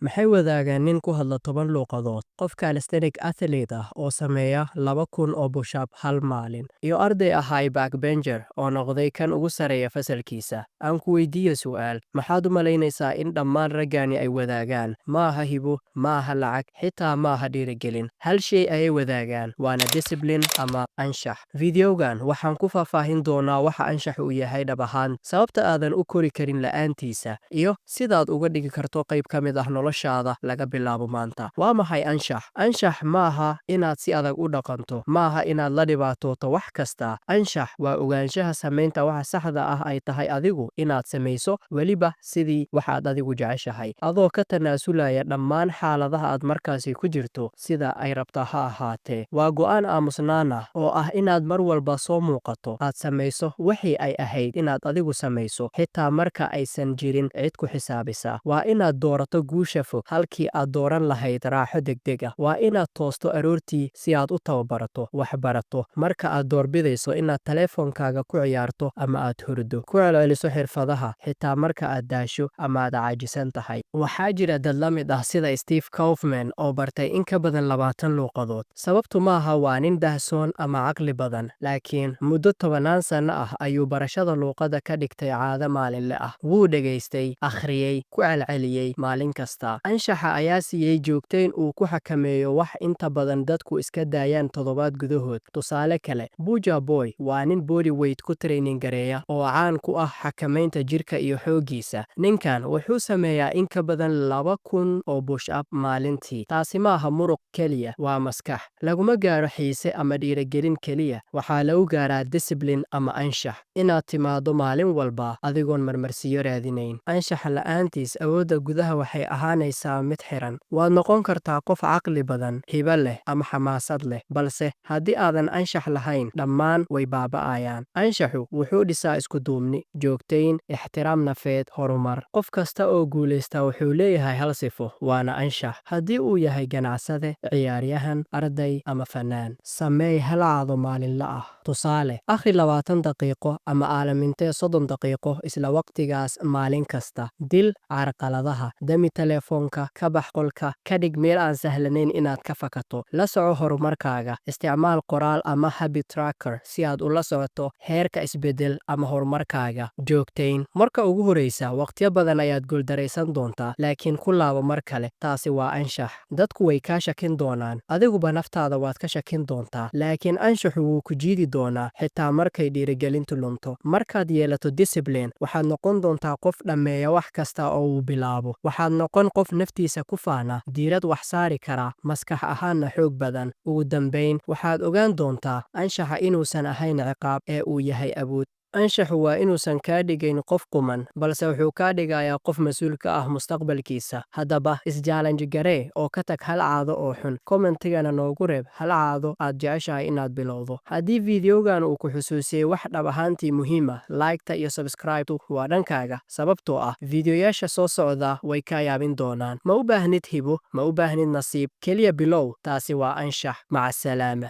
Maxay wadaagaan nin ku hadla 10 luuqadood, qof calisthenic athlete ah oo sameeya 2,000 oo push-up hal maalin, iyo arday ahaa backbencher oo noqday kan ugu sarreeya fasalkiisa? Aan ku weydiiyo su'aal, maxaad u malaynaysaa in dhammaan raggani ay wadaagaan? Ma aha hibo, ma aha lacag, xitaa ma aha dhiirigelin. Hal shay ayay wadaagaan, waana discipline ama anshax. Fiidiyowgan waxaan ku faahfaahin doonaa waxa anshax u yahay dhab ahaan, sababta aadan u kori karin la'aantiisa, iyo sidaad uga dhigi karto qayb ka mid ah noloshaada laga bilaabo maanta. Waa maxay anshax? Anshax ma aha inaad si adag u dhaqanto, ma aha inaad la dhibaatooto wax kasta. Anshax waa ogaanshaha samaynta waxa saxda ah ay tahay adigu inaad samayso, weliba sidii waxaad adigu jeceshahay, adoo ka tanaasulaya dhammaan xaaladaha aad markaasi ku jirto sida ay rabta ha ahaatee. Waa go'aan aamusnaan ah oo ah inaad mar walba soo muuqato, aad samayso wixii ay ahayd inaad adigu samayso, xitaa marka aysan jirin cid ku xisaabisa. Waa inaad doorato guusha fog halkii aad dooran lahayd raaxo degdeg ah. Waa inaad toosto aroortii si aad u tababarato, wax barato, marka aad doorbidayso inaad taleefankaaga ku ciyaarto ama aad hurdo. Ku celceliso xirfadaha, xitaa marka aad daasho ama aad caajisan tahay. Waxaa jira dad la mid ah sida Steve Kaufman oo bartay in ka badan 20 luuqadood. Sababtu maaha waa nin dahsoon ama caqli badan, laakiin muddo 10 sano ah ayuu barashada luuqadda ka dhigtay caado maalinle ah. Wuu dhegaystay, akhriyay, ku celceliyay maalin kasta. Anshaxa ayaa siiyey joogtayn uu ku xakameeyo wax inta badan dadku iska daayaan toddobaad gudahood. Tusaale kale, Buja Boy waa nin bodyweight ku training gareeya oo caan ku ah xakamaynta jirka iyo xooggiisa. Ninkan wuxuu sameeyaa in ka badan 2,000 oo push-up maalintii. Taasi maaha muruq keliya, waa maskax. Laguma gaaro xiise ama dhiirigelin keliya, waxaa lagu gaaraa discipline ama anshax. Inaad timaado maalin walba adigoon marmarsiyo raadinayn. Anshaxa la'aantiis awoodda gudaha waxay ahaanaysaa mid xiran. Waad noqon kartaa qof caqli badan, hibo leh ama xamaasad leh, balse haddii aadan anshax lahayn, dhammaan way baaba'ayaan. Anshaxu wuxuu dhisaa isku-duubni, joogtayn, ixtiraam nafeed, horumar. Qof kasta oo guulaysta wuxuu leeyahay hal sifo, waana anshax. Haddii uu yahay ganacsade, ciyaaryahan, arday ama fanaan, sameey hal caado maalinle ah. Tusaale, akhri 20 daqiiqo ama aalamintee 30 daqiiqo isla waqtigaas maalin kasta. Dil carqaladaha, dami telefoonka, ka bax qolka, ka dhig meel aan sahlanayn inaad ka fakato. La soco horumarkaaga, isticmaal qoraal ama habit tracker si aad ula socoto heerka isbedel ama horumarkaaga. Joogtayn, marka ugu horeysa waqtiyo badan ayaad guuldaraysan doontaa, laakiin ku laabo mar kale. Taasi waa anshax. Dadku way kaa shakin doonaan, adiguba naftaada waad ka shakin doontaa, laakiin anshaxu wuu ku jiidi doonaa xitaa markay dhiirigelintu lunto. Markaad yeelato discipline, waxaad noqon doontaa qof dhammeeya wax kasta oo uu bilaabo. Waxaad noqon qof naftiisa ku faana, diirad wax saari kara, maskax ahaanna xoog badan. Ugu dambayn, waxaad ogaan doontaa anshaxa inuusan ahayn ciqaab ee uu yahay awood. Anshaxu waa inuusan kaa dhigayn qof quman, balse wuxuu kaa dhigayaa qof mas'uul ka ah mustaqbalkiisa. Haddaba, is-challenge garee oo ka tag hal caado oo xun. Commentigana noogu reeb hal caado aad jeceshahay inaad bilowdo. Haddii fiidiyowgan uu ku xusuusiyey wax dhab ahaantii muhiim ah, like-ta iyo subscribe-tu waa dhankaaga, sababtoo ah fiidiyoyaasha soo socda way kaa yaabin doonaan. Ma u baahnid hibo, ma u baahnid nasiib, keliya bilow. Taasi waa anshax. Maca salaama.